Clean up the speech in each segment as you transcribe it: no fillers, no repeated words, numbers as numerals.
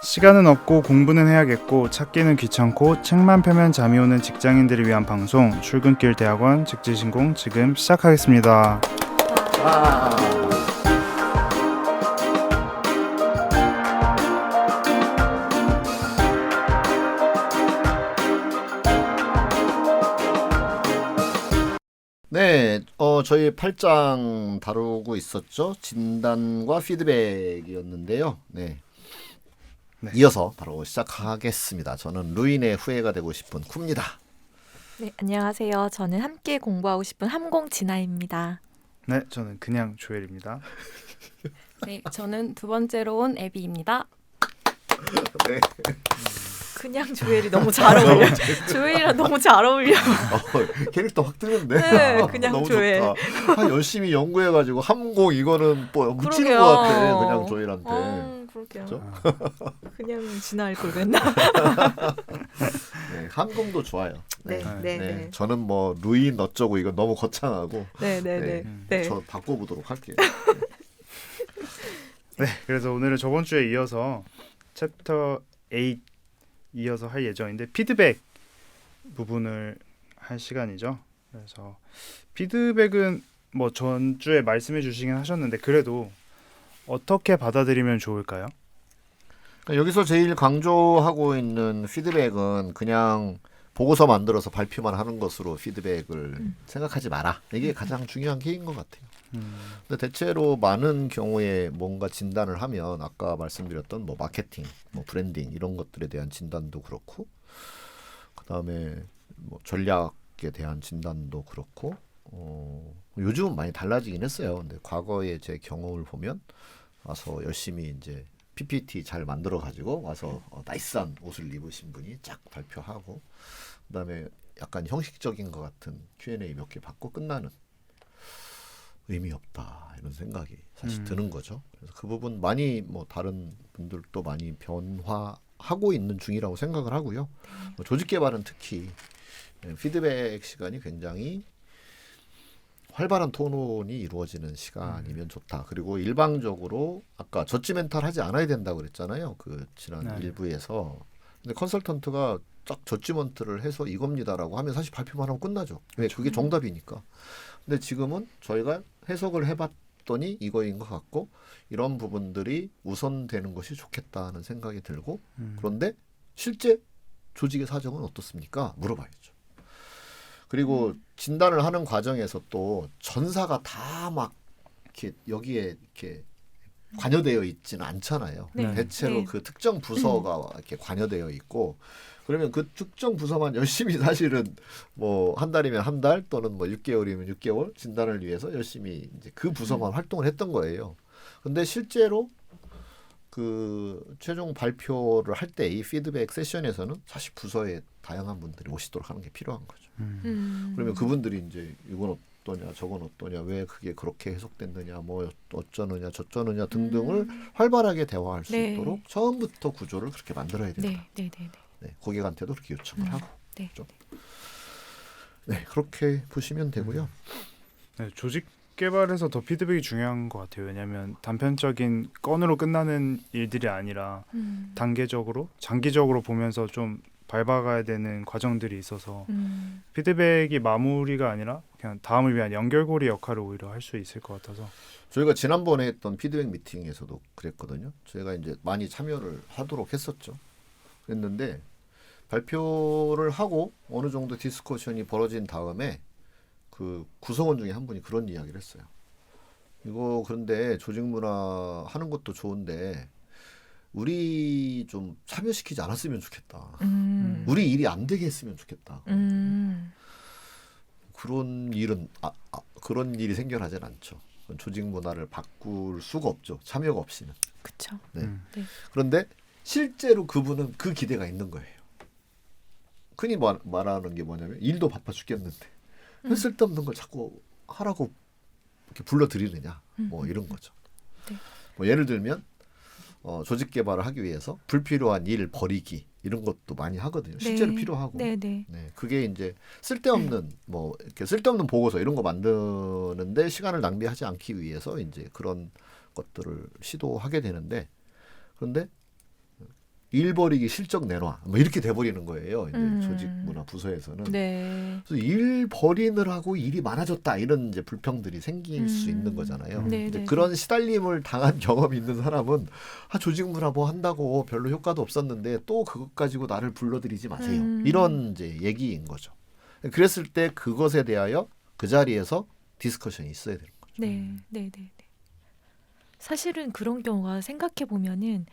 시간은 없고 공부는 해야겠고 찾기는 귀찮고 책만 펴면 잠이 오는 직장인들을 위한 방송 출근길 대학원 직지신공 지금 시작하겠습니다. 네, 저희 8장 다루고 있었죠. 진단과 피드백이었는데요. 네. 이어서 바로 시작하겠습니다. 저는 루인의 후예가 되고 싶은 쿠입니다. 네, 안녕하세요. 저는 함께 공부하고 싶은 함공 진아입니다. 네, 저는 그냥 조엘입니다. 네, 저는 두 번째로 온 애비입니다. 네. 그냥 조엘이 너무 잘 어울려. 조엘이랑 너무 잘 어울려. 캐릭터 확 뜨는데. 네, 그냥 너무 조엘. 좋다. 열심히 연구해가지고 함공 이거는 뭐 묻히는 그러게요. 것 같아. 그냥 조엘한테. 그러게요. 그렇죠? 그냥 진아일 걸 맨날. 네, 함공도 좋아요. 네, 네, 네. 저는 뭐 루인 어쩌고 이거 너무 거창하고. 네, 네, 네. 네. 저 바꿔보도록 할게요. 네, 그래서 오늘은 저번 주에 이어서 챕터 8 이어서 할 예정인데 피드백 부분을 할 시간이죠. 그래서 피드백은 뭐 전주에 말씀해 주시긴 하셨는데 그래도 어떻게 받아들이면 좋을까요? 여기서 제일 강조하고 있는 피드백은 그냥 보고서 만들어서 발표만 하는 것으로 피드백을 생각하지 마라. 이게 가장 중요한 게인 것 같아요. 근데 대체로 많은 경우에 뭔가 진단을 하면 아까 말씀드렸던 뭐 마케팅, 뭐 브랜딩 이런 것들에 대한 진단도 그렇고, 그 다음에 뭐 전략에 대한 진단도 그렇고, 요즘은 많이 달라지긴 했어요. 근데 과거의 제 경험을 보면 와서 열심히 이제 PPT 잘 만들어 가지고 와서 나이스한 옷을 입으신 분이 쫙 발표하고, 그다음에 약간 형식적인 것 같은 Q&A 몇 개 받고 끝나는, 의미 없다 이런 생각이 사실 드는 거죠. 그래서 그 부분 많이 뭐 다른 분들도 많이 변화하고 있는 중이라고 생각을 하고요. 조직 개발은 특히 피드백 시간이 굉장히 활발한 토론이 이루어지는 시간이면 좋다. 그리고 일방적으로 아까 저지멘탈 하지 않아야 된다고 그랬잖아요. 그 지난 일부에서. 근데 컨설턴트가 딱 저지먼트를 해서 이겁니다라고 하면 사실 발표만 하면 끝나죠. 왜? 그게 정답이니까. 근데 지금은 저희가 해석을 해봤더니 이거인 것 같고 이런 부분들이 우선되는 것이 좋겠다는 생각이 들고, 그런데 실제 조직의 사정은 어떻습니까? 물어봐야죠. 그리고 진단을 하는 과정에서 또 전사가 다 막 이렇게 여기에 이렇게 관여되어 있지는 않잖아요. 네. 대체로 네. 그 특정 부서가 이렇게 관여되어 있고, 그러면 그 특정 부서만 열심히 사실은 뭐 한 달이면 한 달 또는 뭐 6개월이면 6개월 진단을 위해서 열심히 이제 그 부서만 활동을 했던 거예요. 근데 실제로 그 최종 발표를 할 때 이 피드백 세션에서는 사실 부서에 다양한 분들이 오시도록 하는 게 필요한 거죠. 그러면 그분들이 이제 이건 어떠냐 저건 어떠냐 왜 그게 그렇게 해석됐느냐 뭐 어쩌느냐 저쩌느냐 등등을 활발하게 대화할 수 네. 있도록 처음부터 구조를 그렇게 만들어야 된다. 네, 네, 네, 네. 네, 고객한테도 그렇게 요청을 하고. 네. 그렇죠? 네, 그렇게 보시면 되고요. 네, 조직 개발에서 더 피드백이 중요한 것 같아요. 왜냐하면 단편적인 건으로 끝나는 일들이 아니라 단계적으로 장기적으로 보면서 좀 밟아가야 되는 과정들이 있어서 피드백이 마무리가 아니라 그냥 다음을 위한 연결고리 역할을 오히려 할 수 있을 것 같아서. 저희가 지난번에 했던 피드백 미팅에서도 그랬거든요. 저희가 이제 많이 참여를 하도록 했었죠. 그랬는데 발표를 하고 어느 정도 디스커션이 벌어진 다음에 그 구성원 중에 한 분이 그런 이야기를 했어요. 이거 그런데 조직 문화 하는 것도 좋은데 우리 좀 참여시키지 않았으면 좋겠다. 우리 일이 안 되게 했으면 좋겠다. 그런 일은 그런 일이 생겨나진 않죠. 조직 문화를 바꿀 수가 없죠. 참여가 없이는. 그렇죠. 네. 네. 그런데 실제로 그분은 그 기대가 있는 거예요. 흔히 말하는 게 뭐냐면 일도 바빠 죽겠는데 왜 쓸데없는 걸 자꾸 하라고 이렇게 불러들이느냐 뭐 이런 거죠. 네. 뭐 예를 들면 조직 개발을 하기 위해서 불필요한 일 버리기 이런 것도 많이 하거든요. 실제로 네. 필요하고. 네, 네. 네, 그게 이제 쓸데없는 뭐 이렇게 쓸데없는 보고서 이런 거 만드는데 시간을 낭비하지 않기 위해서 이제 그런 것들을 시도하게 되는데, 그런데 일 벌이기 실적 내놔. 뭐 이렇게 돼버리는 거예요. 이제 조직 문화 부서에서는. 네. 그래서 일 벌이느라고 일이 많아졌다 이런 이제 불평들이 생길 수 있는 거잖아요. 네, 근데 네, 그런 시달림을 당한 경험이 있는 사람은 조직 문화 뭐 한다고 별로 효과도 없었는데 또 그것 가지고 나를 불러들이지 마세요. 이런 이제 얘기인 거죠. 그랬을 때 그것에 대하여 그 자리에서 디스커션이 있어야 되는 거죠. 네, 네, 네, 네. 사실은 그런 경우가 생각해 보면은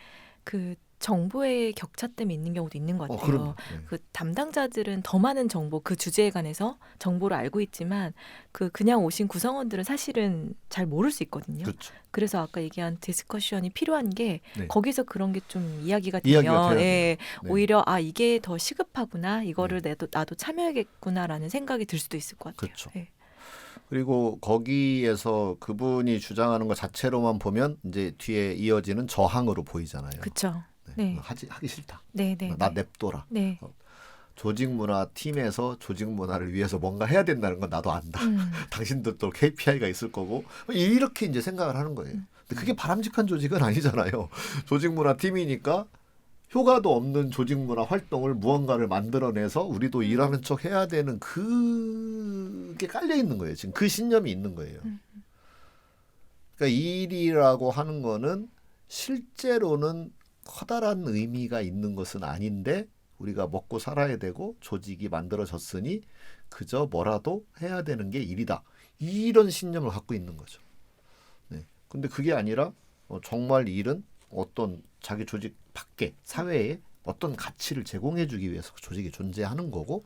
그 정보의 격차 때문에 있는 경우도 있는 것 같아요. 그럼요. 네. 그 담당자들은 더 많은 정보, 그 주제에 관해서 정보를 알고 있지만 그냥 오신 구성원들은 사실은 잘 모를 수 있거든요. 그렇죠. 그래서 아까 얘기한 디스커션이 필요한 게 네. 거기서 그런 게 좀 이야기가 이야기가 되면 돼야 예, 돼요. 네. 오히려 이게 더 시급하구나, 이거를 네. 나도 참여해야겠구나라는 생각이 들 수도 있을 것 같아요. 그렇죠. 예. 그리고 거기에서 그분이 주장하는 것 자체로만 보면 이제 뒤에 이어지는 저항으로 보이잖아요. 그렇죠. 네. 네. 하기 싫다. 네, 네, 나 네. 냅둬라. 네. 조직 문화 팀에서 조직 문화를 위해서 뭔가 해야 된다는 건 나도 안다. 음. 당신들도 KPI가 있을 거고 이렇게 이제 생각을 하는 거예요. 근데 그게 바람직한 조직은 아니잖아요. 조직 문화 팀이니까 효과도 없는 조직 문화 활동을 무언가를 만들어내서 우리도 일하는 척 해야 되는 그게 깔려 있는 거예요. 지금 그 신념이 있는 거예요. 그러니까 일이라고 하는 거는 실제로는 커다란 의미가 있는 것은 아닌데 우리가 먹고 살아야 되고 조직이 만들어졌으니 그저 뭐라도 해야 되는 게 일이다. 이런 신념을 갖고 있는 거죠. 네. 근데 그게 아니라 정말 일은 어떤 자기 조직 밖에 사회에 어떤 가치를 제공해 주기 위해서 조직이 존재하는 거고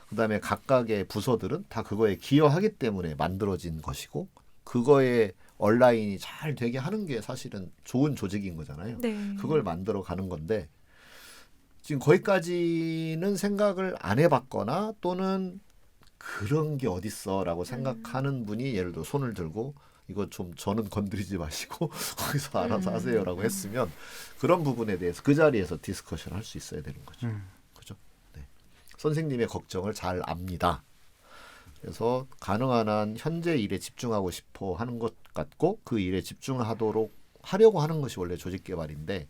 그다음에 각각의 부서들은 다 그거에 기여하기 때문에 만들어진 것이고 그거에 얼라인이 잘 되게 하는 게 사실은 좋은 조직인 거잖아요. 네. 그걸 만들어 가는 건데 지금 거기까지는 생각을 안 해봤거나 또는 그런 게 어딨어라고 생각하는 분이 예를 들어 손을 들고 이거 좀 저는 건드리지 마시고 거기서 알아서 하세요라고 했으면 그런 부분에 대해서 그 자리에서 디스커션 할 수 있어야 되는 거죠. 그죠? 네. 선생님의 걱정을 잘 압니다. 그래서 가능한 한 현재 일에 집중하고 싶어 하는 것 같고 그 일에 집중하도록 하려고 하는 것이 원래 조직 개발인데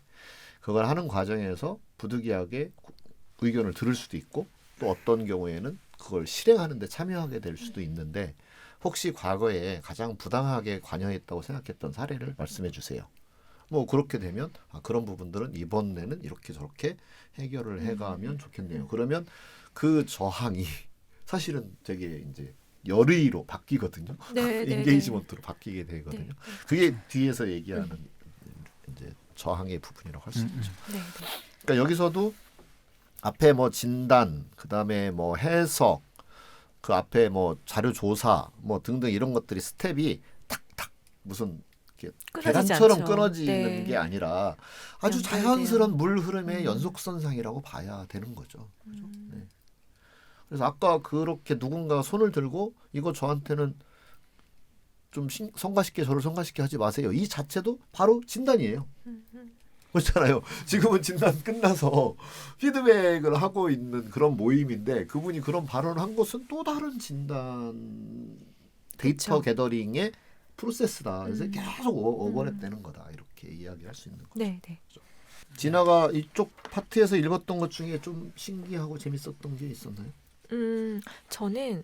그걸 하는 과정에서 부득이하게 의견을 들을 수도 있고 또 어떤 경우에는 그걸 실행하는 데 참여하게 될 수도 있는데 혹시 과거에 가장 부당하게 관여했다고 생각했던 사례를 말씀해 주세요. 뭐 그렇게 되면 그런 부분들은 이번에는 이렇게 저렇게 해결을 해가면 좋겠네요. 그러면 그 저항이 사실은 되게 이제 열의로 바뀌거든요. 네, 네, 인게이지먼트로 바뀌게 되거든요. 네. 그게 뒤에서 얘기하는 이제 저항의 부분이라고 할 수 있죠. 네, 네. 그러니까 여기서도 앞에 뭐 진단, 그다음에 뭐 해석, 그 앞에 뭐 자료 조사, 뭐 등등 이런 것들이 스텝이 탁탁 무슨 이렇게 끊어지지 계단처럼 않죠. 끊어지는 네. 게 아니라 아주 연결돼요. 자연스러운 물 흐름의 연속선상이라고 봐야 되는 거죠. 그죠? 네. 그래서 아까 그렇게 누군가 손을 들고 이거 저한테는 좀 성가시게 저를 성가시게 하지 마세요. 이 자체도 바로 진단이에요. 그렇잖아요. 지금은 진단 끝나서 피드백을 하고 있는 그런 모임인데 그분이 그런 발언을 한 것은 또 다른 진단 데이터 그쵸. 게더링의 프로세스다. 그래서 계속 오버랩되는 거다. 이렇게 이야기할 수 있는 거죠. 네, 네. 진아가 이쪽 파트에서 읽었던 것 중에 좀 신기하고 재밌었던 게 있었나요? 저는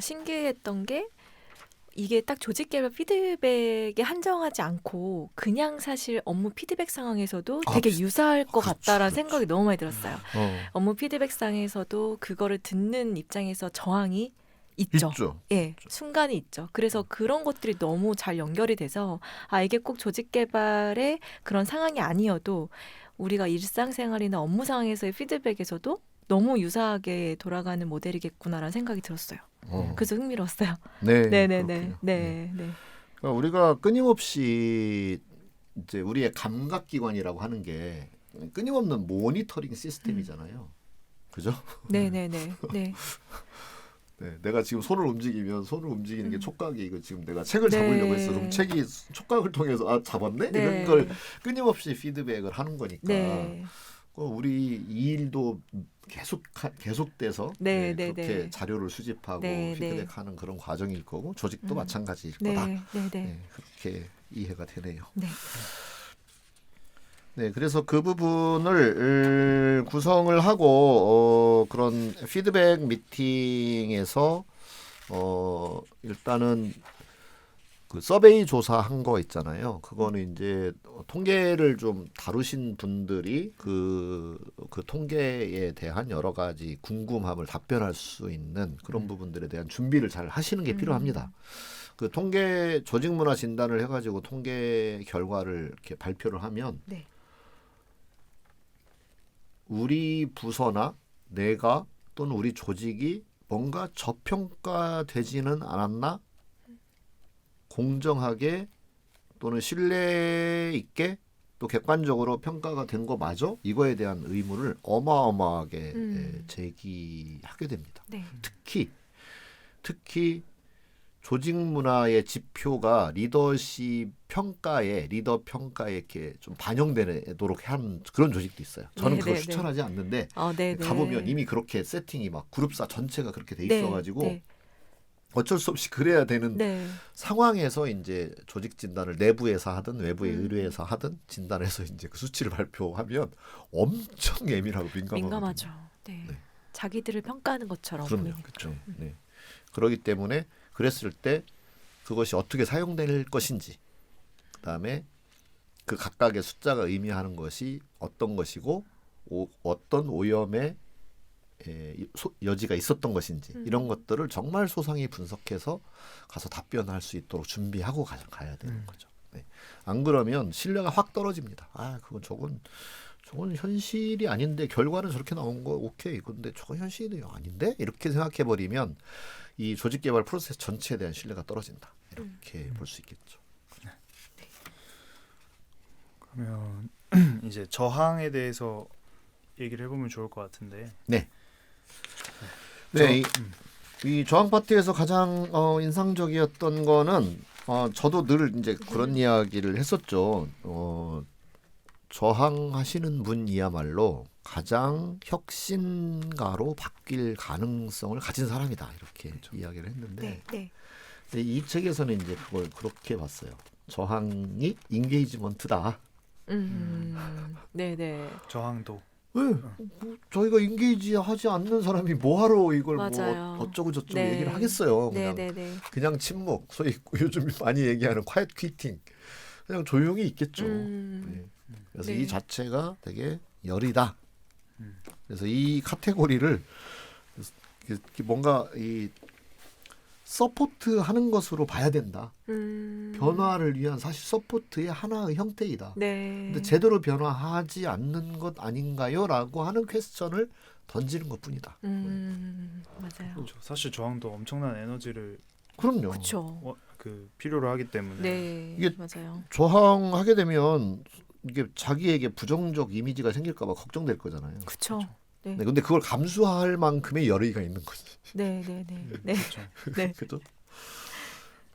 신기했던 게 이게 딱 조직 개발 피드백에 한정하지 않고 그냥 사실 업무 피드백 상황에서도 되게 유사할 것 그렇죠, 같다라는 그렇죠. 생각이 너무 많이 들었어요. 업무 피드백 상에서도 그거를 듣는 입장에서 저항이 있죠. 예, 순간이 있죠. 그래서 그런 것들이 너무 잘 연결이 돼서 이게 꼭 조직 개발의 그런 상황이 아니어도 우리가 일상생활이나 업무 상황에서의 피드백에서도 너무 유사하게 돌아가는 모델이겠구나라는 생각이 들었어요. 그래서 흥미로웠어요. 네, 네네네. 그렇군요. 네, 네. 그러니까 우리가 끊임없이 이제 우리의 감각기관이라고 하는 게 끊임없는 모니터링 시스템이잖아요. 그죠? 네네네. 네. 네, 내가 지금 손을 움직이면 손을 움직이는 게 촉각이 이거 지금 내가 책을 네. 잡으려고 했어. 그럼 책이 촉각을 통해서 잡았네? 네. 이런 걸 끊임없이 피드백을 하는 거니까 네. 우리 이 일도 계속돼서 네, 네, 네, 그렇게 네. 자료를 수집하고 네, 피드백하는 그런 과정일 거고 조직도 마찬가지일 네. 거다. 네. 네. 네, 그렇게 이해가 되네요. 네. 네, 그래서 그 부분을 구성을 하고 그런 피드백 미팅에서 일단은 그 서베이 조사한 거 있잖아요. 그거는 이제 통계를 좀 다루신 분들이 그 통계에 대한 여러 가지 궁금함을 답변할 수 있는 그런 부분들에 대한 준비를 잘 하시는 게 필요합니다. 그 통계 조직 문화 진단을 해가지고 통계 결과를 이렇게 발표를 하면 네. 우리 부서나 내가 또는 우리 조직이 뭔가 저평가되지는 않았나? 공정하게 또는 신뢰 있게 또 객관적으로 평가가 된 거 맞아? 이거에 대한 의문을 어마어마하게 제기하게 됩니다. 네. 특히 조직 문화의 지표가 리더 평가에 이렇게 좀 반영되도록 한 그런 조직도 있어요. 저는 그걸 추천하지 않는데 가보면 이미 그렇게 세팅이 막 그룹사 전체가 그렇게 돼 있어가지고 어쩔 수 없이 그래야 되는 상황에서 이제 조직 진단을 내부에서 하든 외부에 의뢰해서 하든 진단해서 이제 그 수치를 발표하면 엄청 예민하고 민감하죠. 네. 자기들을 평가하는 것처럼 그럼요. 그렇죠. 네. 그렇기 때문에 그랬을 때 그것이 어떻게 사용될 것인지, 그다음에 그 각각의 숫자가 의미하는 것이 어떤 것이고 어떤 오염의 여지가 있었던 것인지 이런 것들을 정말 소상히 분석해서 가서 답변할 수 있도록 준비하고 가야 되는 거죠. 네. 안 그러면 신뢰가 확 떨어집니다. 저건 현실이 아닌데 결과는 저렇게 나온 거 오케이. 근데 저건 현실이 아닌데 이렇게 생각해 버리면 이 조직 개발 프로세스 전체에 대한 신뢰가 떨어진다. 이렇게 볼 수 있겠죠. 그러면 이제 저항에 대해서 얘기를 해보면 좋을 것 같은데. 네. 이 저항 파트에서 가장 인상적이었던 거는 저도 늘 이제 그런 이야기를 했었죠. 저항하시는 분이야말로 가장 혁신가로 바뀔 가능성을 가진 사람이다 이렇게 이야기를 했는데 근데 이 책에서는 이제 그걸 그렇게 봤어요. 저항이 인게이지먼트다. 네네. 저항도. 뭐 저희가 인게이지하지 않는 사람이 뭐하러 이걸 맞아요. 뭐 어쩌고 저쩌고 얘기를 하겠어요. 그냥 침묵. 소위 요즘 많이 얘기하는 quiet quitting. 그냥 조용히 있겠죠. 그래서 이 자체가 되게 열이다. 그래서 이 카테고리를 뭔가 이 서포트하는 것으로 봐야 된다. 변화를 위한 사실 서포트의 하나의 형태이다. 근데 제대로 변화하지 않는 것 아닌가요?라고 하는 퀘스천을 던지는 것뿐이다. 맞아요. 그렇죠. 사실 저항도 엄청난 에너지를 그럼요. 필요로 하기 때문에 이게 맞아요. 저항하게 되면 이게 자기에게 부정적 이미지가 생길까봐 걱정될 거잖아요. 그렇죠. 네. 근데 그걸 감수할 만큼의 열의가 있는 거지. 그렇죠.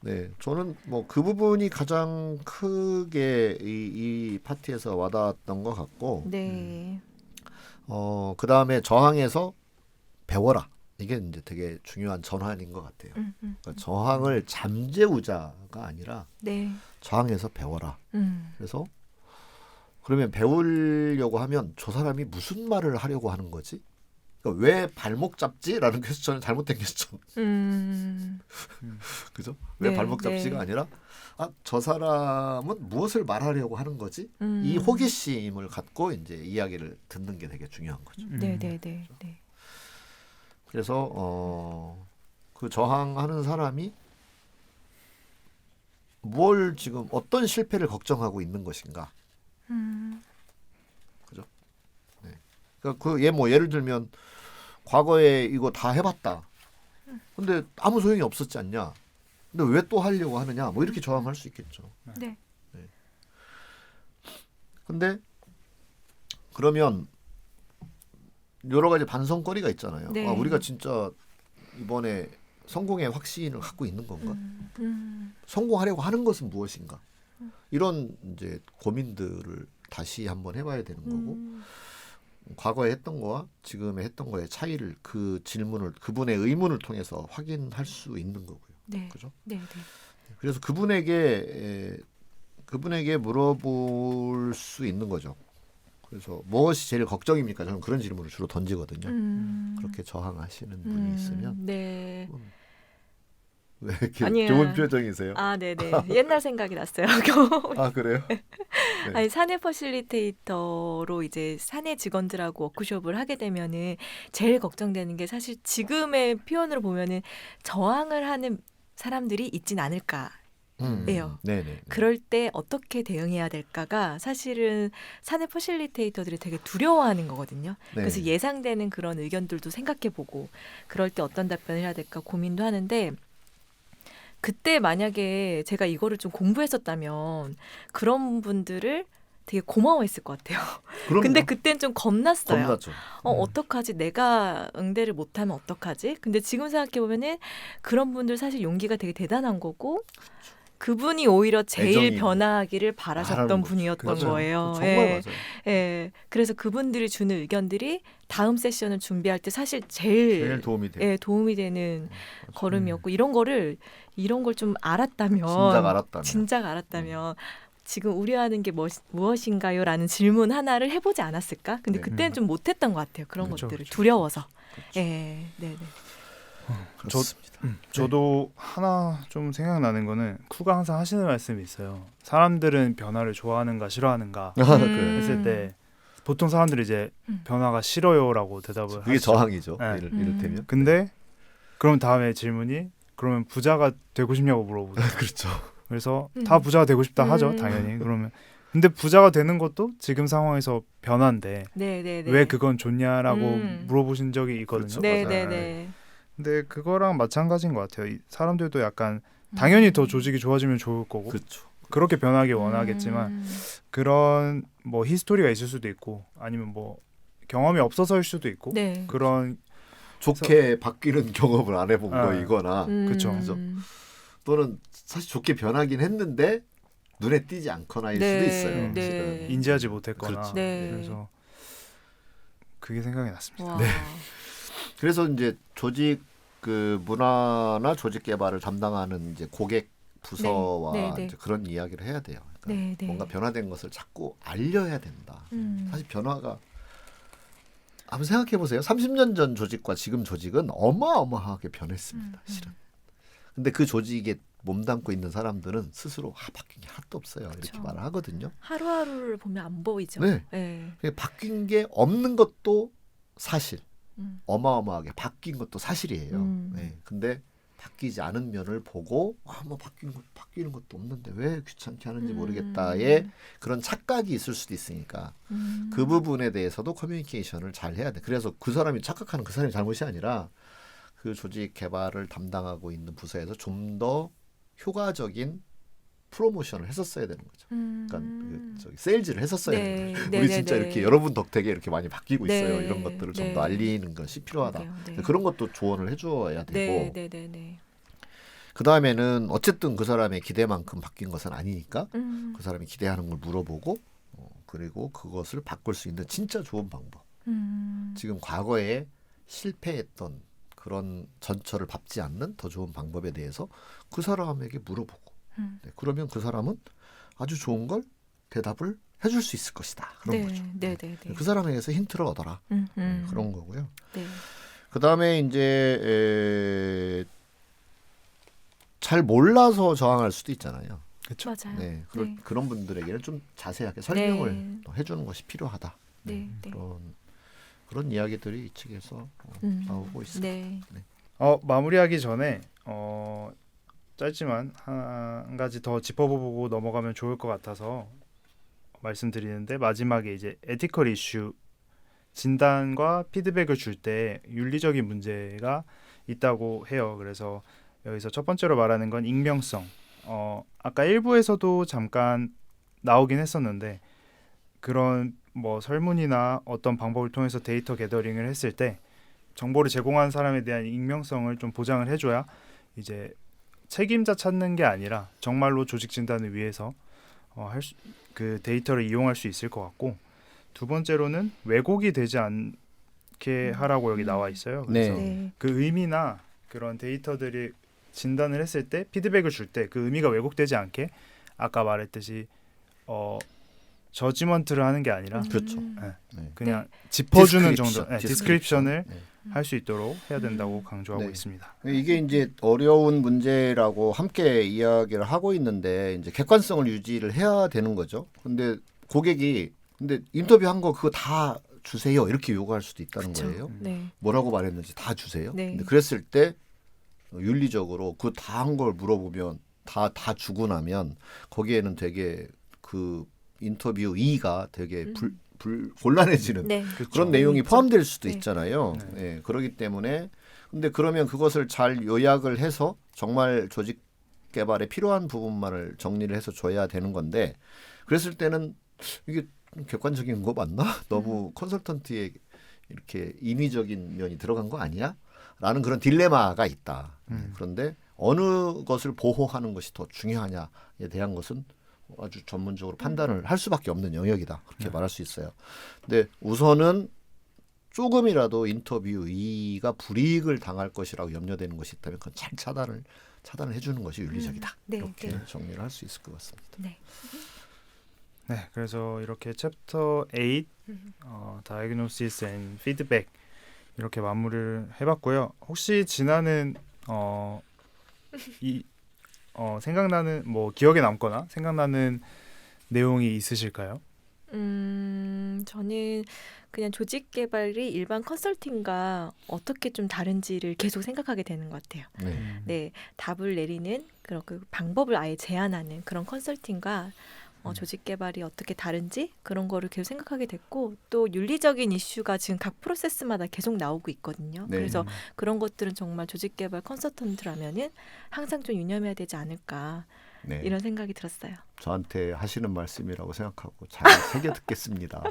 네, 저는 뭐 그 부분이 가장 크게 이 파티에서 와닿았던 것 같고, 그 다음에 저항에서 배워라. 이게 이제 되게 중요한 전환인 것 같아요. 그러니까 저항을 잠재우자가 아니라 저항에서 배워라. 그래서 그러면 배우려고 하면 저 사람이 무슨 말을 하려고 하는 거지? 그러니까 왜 발목 잡지?라는 퀘스천은 잘못된 퀘스천. 그죠? 왜 발목 잡지가 아니라 저 사람은 무엇을 말하려고 하는 거지? 이 호기심을 갖고 이제 이야기를 듣는 게 되게 중요한 거죠. 그래서 그 저항하는 사람이 뭘 지금 어떤 실패를 걱정하고 있는 것인가? 그죠? 네. 그러니까 예를 들면 과거에 이거 다 해봤다. 근데 아무 소용이 없었지 않냐? 근데 왜 또 하려고 하느냐? 뭐 이렇게 저항할 수 있겠죠. 네. 근데 그러면 여러 가지 반성거리가 있잖아요. 우리가 진짜 이번에 성공의 확신을 갖고 있는 건가? 성공하려고 하는 것은 무엇인가? 이런 이제 고민들을 다시 한번 해봐야 되는 거고 과거에 했던 거와 지금에 했던 거의 차이를 그 질문을 그분의 의문을 통해서 확인할 수 있는 거고요. 그죠? 그래서 그분에게 물어볼 수 있는 거죠. 그래서 무엇이 제일 걱정입니까? 저는 그런 질문을 주로 던지거든요. 그렇게 저항하시는 분이 있으면 네. 왜 이렇게 아니에요. 좋은 표정이세요? 아, 네네. 옛날 생각이 났어요. 아 그래요? 네. 아니, 사내 퍼실리테이터로 이제 사내 직원들하고 워크숍을 하게 되면은 제일 걱정되는 게 사실 지금의 표현으로 보면은 저항을 하는 사람들이 있진 않을까. 예요. 네네. 그럴 때 어떻게 대응해야 될까가 사실은 사내 퍼실리테이터들이 되게 두려워하는 거거든요. 네. 그래서 예상되는 그런 의견들도 생각해보고 그럴 때 어떤 답변을 해야 될까 고민도 하는데 그때 만약에 제가 이거를 좀 공부했었다면 그런 분들을 되게 고마워했을 것 같아요. 그럼요. 근데 그땐 좀 겁났어요. 겁나죠. 어떡하지? 내가 응대를 못하면 어떡하지? 근데 지금 생각해보면은 그런 분들 사실 용기가 되게 대단한 거고 그분이 오히려 제일 애정이 변화하기를 바라셨던 바라는 거죠. 분이었던 그렇죠. 거예요. 정말 예. 맞아요. 예. 그래서 그분들이 주는 의견들이 다음 세션을 준비할 때 사실 제일 도움이 돼요. 예, 도움이 되는 걸음이었고 이런 걸 좀 알았다면 진작 알았다면 지금 우려하는 게 무엇인가요?라는 질문 하나를 해보지 않았을까? 근데 네. 그때는 좀 못했던 것 같아요. 그런 그렇죠, 것들을 그렇죠. 두려워서. 그렇죠. 예, 네, 네. 그렇습니다. 저도 하나 좀 생각나는 거는 쿠가 항상 하시는 말씀이 있어요. 사람들은 변화를 좋아하는가 싫어하는가 그래요. 했을 때 보통 사람들이 이제 변화가 싫어요라고 대답을 그게 하시죠. 저항이죠. 네. 이를테면. 근데 그럼 다음에 질문이 그러면 부자가 되고 싶냐고 물어보죠. 그렇죠. 그래서 다 부자가 되고 싶다 하죠, 당연히. 그러면 근데 부자가 되는 것도 지금 상황에서 변화인데 네, 네, 네. 왜 그건 좋냐라고 물어보신 적이 있거든요. 그렇죠. 네, 맞아요. 네, 네. 근데 그거랑 마찬가지인 것 같아요. 이 사람들도 약간 당연히 더 조직이 좋아지면 좋을 거고 그렇죠. 그렇게 변하길 원하겠지만 그런 뭐 히스토리가 있을 수도 있고 아니면 뭐 경험이 없어서일 수도 있고 네. 그런 좋게 바뀌는 경험을 안 해본 거이거나 그쵸. 그죠? 또는 사실 좋게 변하긴 했는데 눈에 띄지 않거나일 네, 수도 있어요. 네. 실은. 인지하지 못했거나 그렇죠. 네. 그래서 그게 생각이 났습니다. 와. 네. 그래서 이제 조직 그 문화나 조직 개발을 담당하는 이제 고객 부서와 네, 네. 이제 그런 이야기를 해야 돼요. 그러니까 네, 네. 뭔가 변화된 것을 자꾸 알려야 된다. 사실 변화가 한번 생각해 보세요. 30년 전 조직과 지금 조직은 어마어마하게 변했습니다. 실은. 근데 그 조직에 몸담고 있는 사람들은 스스로 바뀐 게 하나도 없어요. 이렇게 그렇죠. 말을 하거든요. 하루하루를 보면 안 보이죠. 네. 네. 바뀐 게 없는 것도 사실. 음. 어마어마하게 바뀐 것도 사실이에요. 음. 네. 근데 바뀌지 않은 면을 보고 뭐 바뀌는 것도 없는데 왜 귀찮게 하는지 모르겠다의 그런 착각이 있을 수도 있으니까 그 부분에 대해서도 커뮤니케이션을 잘 해야 돼. 그래서 그 사람이 착각하는 그 사람이 잘못이 아니라 그 조직 개발을 담당하고 있는 부서에서 좀 더 효과적인 프로모션을 했었어야 되는 거죠. 그러니까 저기 세일즈를 했었어야 네. 되는 거죠. 네, 우리 네, 진짜 네. 이렇게 여러분 덕택에 이렇게 많이 바뀌고 네. 있어요. 이런 것들을 좀 네. 더 알리는 것이 필요하다. 그러게요. 네. 그런 것도 조언을 해줘야 되고 네, 네, 네, 네. 그 다음에는 어쨌든 그 사람의 기대만큼 바뀐 것은 아니니까 그 사람이 기대하는 걸 물어보고 그리고 그것을 바꿀 수 있는 진짜 좋은 방법. 지금 과거에 실패했던 그런 전철을 밟지 않는 더 좋은 방법에 대해서 그 사람에게 물어보고 네, 그러면 그 사람은 아주 좋은 걸 대답을 해줄 수 있을 것이다. 그런 네, 거죠. 네, 네, 네. 그 사람에게서 힌트를 얻어라. 그런 거고요. 네. 그 다음에 이제 잘 몰라서 저항할 수도 있잖아요. 그렇죠. 맞아요. 네, 네. 그런 분들에게는 좀 자세하게 설명을 네. 또 해주는 것이 필요하다. 네, 네. 그런 이야기들이 이 측에서 나오고 있습니다. 네. 마무리하기 전에 짧지만 한 가지 더 짚어보고 넘어가면 좋을 것 같아서 말씀드리는데 마지막에 이제 에티컬 이슈 진단과 피드백을 줄 때 윤리적인 문제가 있다고 해요. 그래서 여기서 첫 번째로 말하는 건 익명성. 아까 1부에서도 잠깐 나오긴 했었는데 그런 뭐 설문이나 어떤 방법을 통해서 데이터 게더링을 했을 때 정보를 제공한 사람에 대한 익명성을 좀 보장을 해줘야 이제 책임자 찾는 게 아니라 정말로 조직 진단을 위해서 그 데이터를 이용할 수 있을 것 같고 두 번째로는 왜곡이 되지 않게 하라고 여기 나와 있어요. 그래서 네. 그 의미나 그런 데이터들이 진단을 했을 때 피드백을 줄 때 그 의미가 왜곡되지 않게 아까 말했듯이 저지먼트를 하는 게 아니라 그렇죠. 그냥 짚어주는 디스크립션, 정도, 디스크립션을 네. 할 수 있도록 해야 된다고 강조하고 네. 있습니다. 이게 이제 어려운 문제라고 함께 이야기를 하고 있는데 이제 객관성을 유지를 해야 되는 거죠. 근데 고객이 근데 인터뷰한 거 그거 다 주세요 이렇게 요구할 수도 있다는 그쵸. 거예요. 네. 뭐라고 말했는지 다 주세요. 네. 근데 그랬을 때 윤리적으로 그 다 한 걸 물어보면 다 주고 나면 거기에는 되게 그 인터뷰 이의가 되게 곤란해지는 네. 그런 내용이 포함될 수도 네. 있잖아요. 네. 그렇기 때문에 근데 그러면 그것을 잘 요약을 해서 정말 조직 개발에 필요한 부분만을 정리를 해서 줘야 되는 건데 그랬을 때는 이게 객관적인 거 맞나? 너무 컨설턴트의 이렇게 인위적인 면이 들어간 거 아니야? 라는 그런 딜레마가 있다. 그런데 어느 것을 보호하는 것이 더 중요하냐에 대한 것은 아주 전문적으로 판단을 할 수밖에 없는 영역이다. 그렇게 말할 수 있어요. 근데 우선은 조금이라도 인터뷰 이의가 불이익을 당할 것이라고 염려되는 것이 있다면 그건 잘 차단을 해주는 것이 윤리적이다. 네, 이렇게 네. 정리를 할 수 있을 것 같습니다. 네. 네, 그래서 이렇게 챕터 8 Diagnosis and Feedback 이렇게 마무리를 해봤고요. 혹시 진아는 생각나는 뭐 기억에 남거나 생각나는 내용이 있으실까요? 저는 그냥 조직 개발이 일반 컨설팅과 어떻게 좀 다른지를 계속 생각하게 되는 것 같아요. 네, 답을 내리는 그런 그 방법을 아예 제안하는 그런 컨설팅과 조직 개발이 어떻게 다른지 그런 거를 계속 생각하게 됐고 또 윤리적인 이슈가 지금 각 프로세스마다 계속 나오고 있거든요. 네. 그래서 그런 것들은 정말 조직 개발 컨설턴트라면은 항상 좀 유념해야 되지 않을까 네. 이런 생각이 들었어요. 저한테 하시는 말씀이라고 생각하고 잘 새겨 듣겠습니다.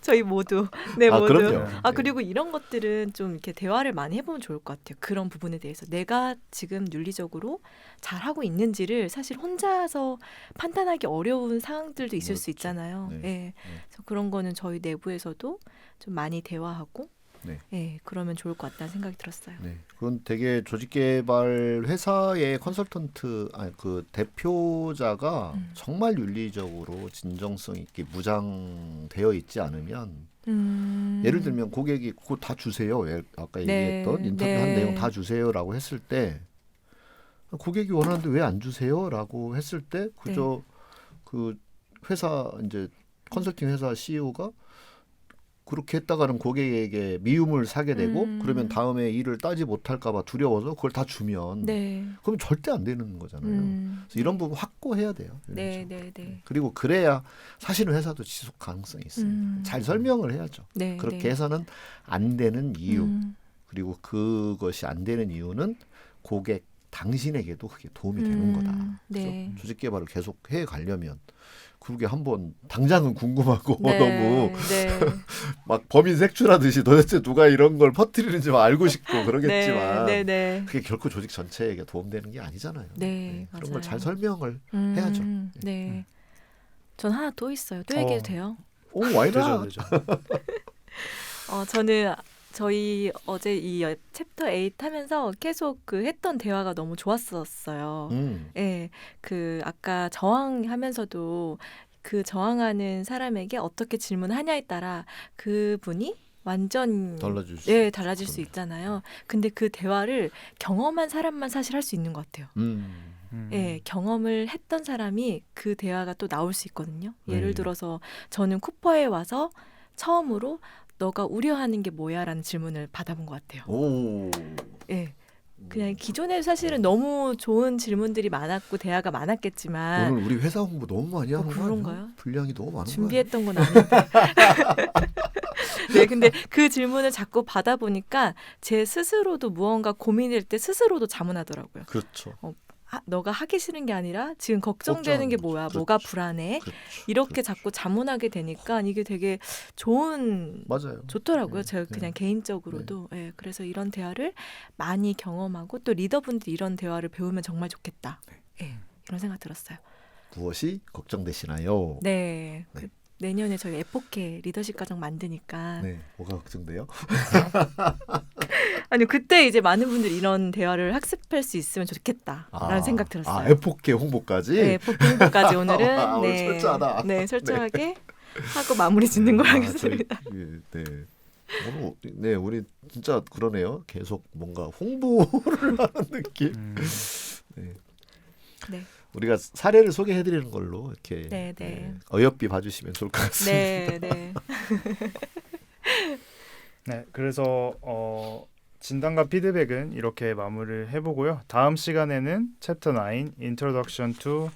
저희 모두 네 모두. 그럼요. 네. 그리고 이런 것들은 좀 이렇게 대화를 많이 해보면 좋을 것 같아요. 그런 부분에 대해서 내가 지금 윤리적으로 잘 하고 있는지를 사실 혼자서 판단하기 어려운 상황들도 있을 수 그렇죠. 있잖아요. 네. 네. 그래서 그런 거는 저희 내부에서도 좀 많이 대화하고, 네. 그러면 좋을 것 같다는 생각이 들었어요. 네, 그건 되게 조직개발 회사의 그 대표자가 정말 윤리적으로 진정성 있게 무장되어 있지 않으면 예를 들면 고객이 그거 다 주세요. 아까 얘기했던 인터뷰한 내용 다 주세요라고 했을 때 고객이 원하는데 왜 안 주세요라고 했을 때 그저 그 회사 이제 컨설팅 회사 CEO가 그렇게 했다가는 고객에게 미움을 사게 되고 그러면 다음에 일을 따지 못할까 봐 두려워서 그걸 다 주면 그럼 절대 안 되는 거잖아요. 그래서 이런 부분 확고해야 돼요. 네. 그리고 그래야 사실은 회사도 지속 가능성이 있어요. 잘 설명을 해야죠. 그렇게 해서는 안 되는 이유 그리고 그것이 안 되는 이유는 고객 당신에게도 그게 도움이 되는 거다. 그래서 조직 개발을 계속 해 가려면 그게 한번 당장은 궁금하고 너무 막 범인 색출하듯이 도대체 누가 이런 걸 퍼뜨리는지 알고 싶고 그러겠지만 그게 결코 조직 전체에게 도움되는 게 아니잖아요. 그런 걸 잘 설명을 해야죠. 네. 전 하나 또 있어요. 또 얘기해도 돼요? 오, 와이드 되죠. 저는 저희 어제 이 챕터 8 하면서 계속 그 했던 대화가 너무 좋았었어요. 그 아까 저항하면서도 그 저항하는 사람에게 어떻게 질문하냐에 따라 그분이 완전 달라질 수 있잖아요. 근데 그 대화를 경험한 사람만 사실 할 수 있는 것 같아요. 경험을 했던 사람이 그 대화가 또 나올 수 있거든요. 예를 들어서 저는 쿠퍼에 와서 처음으로 너가 우려하는 게 뭐야? 라는 질문을 받아본 것 같아요. 그냥 기존에 사실은 너무 좋은 질문들이 많았고 대화가 많았겠지만 오늘 우리 회사 홍보 너무 많이 하는 거 그런가요? 분량이 너무 많은 준비했던 건 아닌데. 근데 그 질문을 자꾸 받아보니까 제 스스로도 무언가 고민일 때 스스로도 자문하더라고요. 그렇죠. 너가 하기 싫은 게 아니라 지금 걱정되는 게 뭐야? 뭐가 불안해? 이렇게 자꾸 자문하게 되니까 이게 되게 좋더라고요. 제가 그냥 개인적으로도. 그래서 이런 대화를 많이 경험하고 또 리더분들이 이런 대화를 배우면 정말 좋겠다. 이런 생각 들었어요. 무엇이 걱정되시나요? 내년에 저희 F4K 리더십 과정 만드니까 네, 뭐가 걱정돼요? 아니 그때 이제 많은 분들이 이런 대화를 학습할 수 있으면 좋겠다라는 생각 들었어요. F4K 홍보까지? 네, F4K 홍보까지 오늘은 오늘 철저하다. 네, 철저하게 하고 마무리 짓는 걸 하겠습니다. 네. 오늘 네, 우리 진짜 그러네요. 계속 뭔가 홍보를 하는 느낌. 네. 네. 우리가 사례를 소개해드리는 걸로 이렇게 네, 네. 어여삐 봐주시면 좋을 것 같습니다. 네, 네. 네, 그래서 진단과 피드백은 이렇게 마무리를 해보고요. 다음 시간에는 챕터 9 Introduction to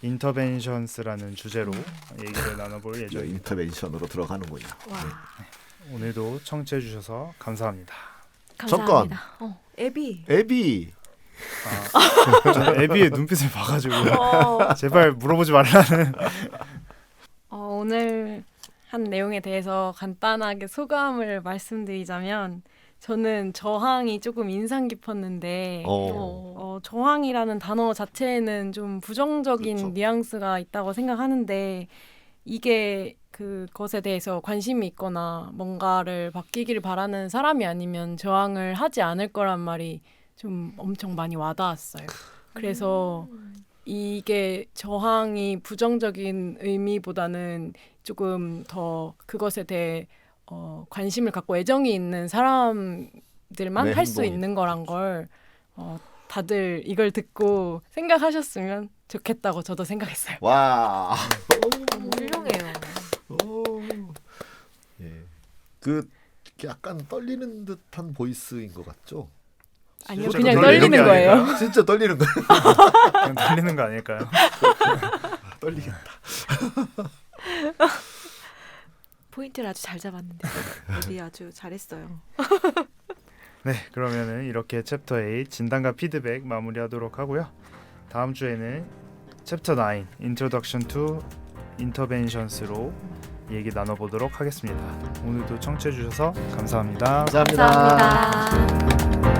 Interventions라는 주제로 얘기를 나눠볼 예정입니다. 인터벤션으로 들어가는군요. 와, 네. 오늘도 청취해 주셔서 감사합니다. 감사합니다. 애비. 애비. 저는 애비의 눈빛을 봐가지고 제발 물어보지 말라는. 오늘 한 내용에 대해서 간단하게 소감을 말씀드리자면 저는 저항이 조금 인상 깊었는데 저항이라는 단어 자체에는 좀 부정적인 그렇죠. 뉘앙스가 있다고 생각하는데 이게 그것에 대해서 관심이 있거나 뭔가를 바뀌기를 바라는 사람이 아니면 저항을 하지 않을 거란 말이 좀 엄청 많이 와닿았어요. 그래서 이게 저항이 부정적인 의미보다는 조금 더 그것에 대해 관심을 갖고 애정이 있는 사람들만 네, 할 수 행동이. 있는 거란 걸 다들 이걸 듣고 생각하셨으면 좋겠다고 저도 생각했어요. 와. 너무 훌륭해요. 예. 그 약간 떨리는 듯한 보이스인 것 같죠? 아니요, 진짜 그냥 떨리는 떨리는 게 거예요. 아닐까요? 진짜 떨리는 거예요. 그냥 들리는 거 아닐까요? 떨리겠다. 포인트를 아주 잘 잡았는데 애비 아주 잘했어요. 네, 그러면은 이렇게 챕터 8 진단과 피드백 마무리하도록 하고요. 다음 주에는 챕터 9 Introduction to Interventions로 얘기 나눠보도록 하겠습니다. 오늘도 청취해 주셔서 감사합니다. 감사합니다. 감사합니다.